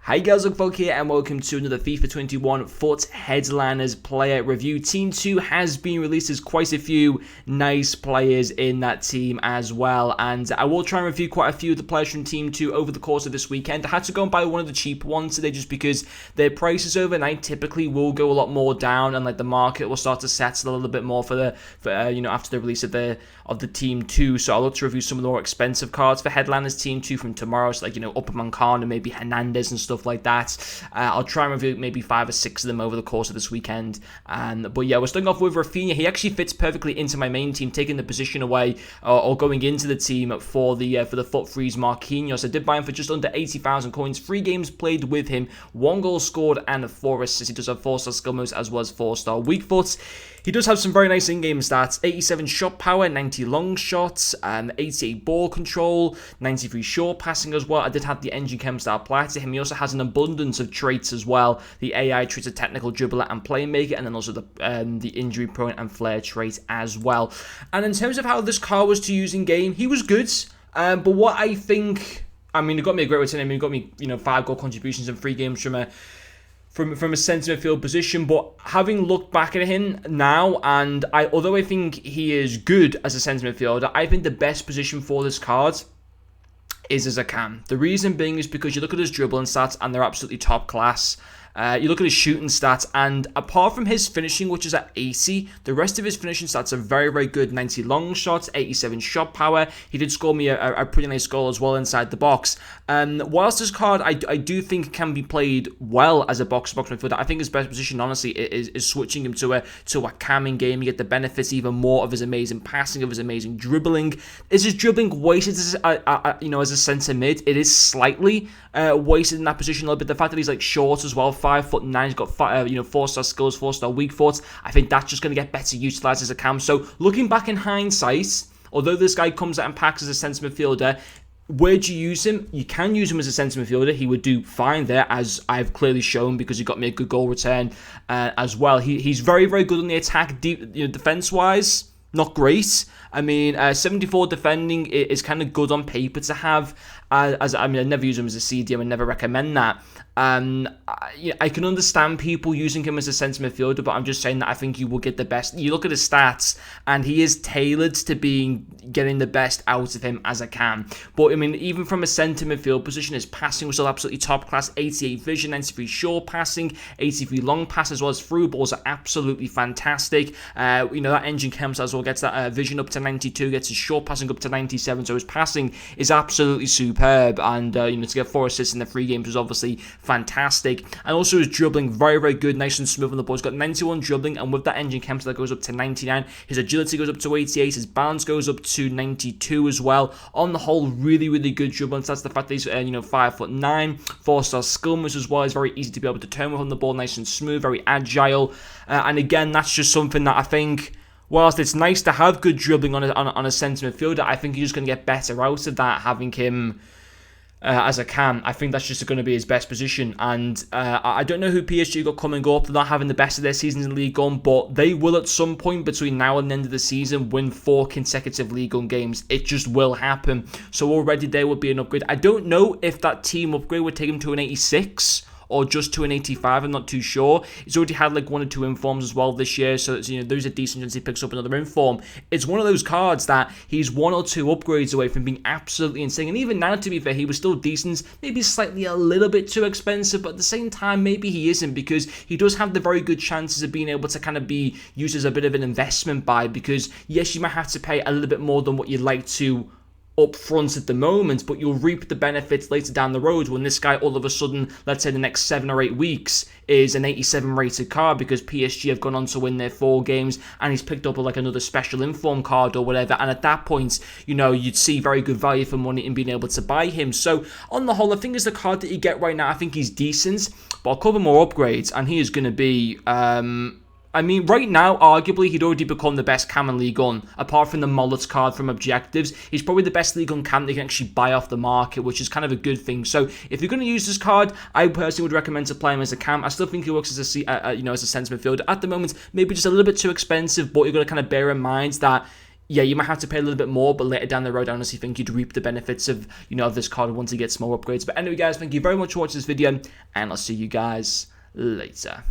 Hi guys, Folk here and welcome to another FIFA 21 FUT Headliners player review. Team 2 has been released. There's quite a few nice players in that team as well, and I will try and review quite a few of the players from Team 2 over the course of this weekend. I had to go and buy one of the cheap ones today just because their prices overnight typically will go a lot more down, and like the market will start to settle a little bit more for after the release of the Team 2. So I'll look to review some of the more expensive cards for Headliners Team 2 from tomorrow, so like Upperman Khan and maybe Hernandez and stuff like that. I'll try and review maybe 5 or 6 of them over the course of this weekend. But yeah, we're starting off with Rafinha. He actually fits perfectly into my main team, taking the position away or going into the team for the FUT Freeze Marquinhos. I did buy him for just under 80,000 coins. 3 games played with him, 1 goal scored and 4 assists. He does have 4-star skill moves as well as 4-star weak foot. He does have some very nice in-game stats: 87 shot power, 90 long shots, 88 ball control, 93 short passing as well. I did have the engine chem star apply to him. He also has an abundance of traits as well. The AI traits of technical dribbler and playmaker, and then also the injury prone and flair trait as well. And in terms of how this car was to use in game, he was good. But what I think, he got me a great return. He got me 5 goal contributions in 3 games from a centre midfield position. But having looked back at him now, and although I think he is good as a centre midfielder, I think the best position for this card is as a cam. The reason being is because you look at his dribbling stats and they're absolutely top class. You look at his shooting stats, and apart from his finishing, which is at 80, the rest of his finishing stats are very, very good. 90 long shots, 87 shot power. He did score me a pretty nice goal as well inside the box. Whilst this card, I do think can be played well as a box-to-box midfielder, I think his best position, honestly, is switching him to a camming game. You get the benefits even more of his amazing passing, of his amazing dribbling. Is his dribbling wasted as a centre mid? It is slightly wasted in that position a little bit. The fact that he's like short as well, 5'9", he's got 4-star skills, 4-star weak foot. I think that's just going to get better utilised as a cam. So looking back in hindsight, although this guy comes out and packs as a centre midfielder, where do you use him? You can use him as a centre midfielder. He would do fine there, as I've clearly shown, because he got me a good goal return as well. He's very, very good on the attack, defence-wise. Not great. 74 defending is kind of good on paper to have. I never use him as a CDM and never recommend that. I can understand people using him as a centre midfielder, but I'm just saying that I think you will get the best. You look at his stats, and he is tailored to getting the best out of him as a cam. But even from a centre midfield position, his passing was still absolutely top class. 88 vision, 93 short passing, 83 long pass, as well as through balls are absolutely fantastic. That engine chems as well gets that vision up to 92, gets his short passing up to 97. So his passing is absolutely superb, and to get 4 assists in the 3 games was obviously fantastic. And also his dribbling, very, very good, nice and smooth on the ball. He's got 91 dribbling, and with that engine chem that goes up to 99. His agility goes up to 88. His balance goes up to 92 as well. On the whole, really, really good dribbling. So that's the fact that he's 5'9", 4-star skill moves as well. He's very easy to be able to turn with on the ball, nice and smooth, very agile. And again, that's just something that I think, whilst it's nice to have good dribbling on a centre midfielder, I think you're just going to get better out of that having him as a cam. I think that's just going to be his best position. And I don't know who PSG got coming up. They're not having the best of their seasons in League One, but they will at some point between now and the end of the season win 4 consecutive League One games. It just will happen. So already there would be an upgrade. I don't know if that team upgrade would take him to an 86 or just to an 85, I'm not too sure. He's already had like 1 or 2 informs as well this year, so there's a decent chance he picks up another inform. It's one of those cards that he's 1 or 2 upgrades away from being absolutely insane. And even now, to be fair, he was still decent, maybe slightly a little bit too expensive, but at the same time, maybe he isn't, because he does have the very good chances of being able to kind of be used as a bit of an investment buy, because yes, you might have to pay a little bit more than what you'd like to up front at the moment, but you'll reap the benefits later down the road when this guy all of a sudden, let's say the next 7 or 8 weeks, is an 87 rated card because PSG have gone on to win their 4 games and he's picked up like another special inform card or whatever, and at that point, you'd see very good value for money in being able to buy him. So on the whole, I think it's the card that you get right now. I think he's decent, but I'll cover more upgrades and he is going to be right now, arguably, he'd already become the best cam in League One. Apart from the Mullet card from Objectives, he's probably the best League One cam that you can actually buy off the market, which is kind of a good thing. So, if you're going to use this card, I personally would recommend to play him as a cam. I still think he works as a centre midfielder. At the moment, maybe just a little bit too expensive, but you've got to kind of bear in mind that yeah, you might have to pay a little bit more, but later down the road, I honestly think you'd reap the benefits of, of this card once it gets more upgrades. But anyway, guys, thank you very much for watching this video, and I'll see you guys later.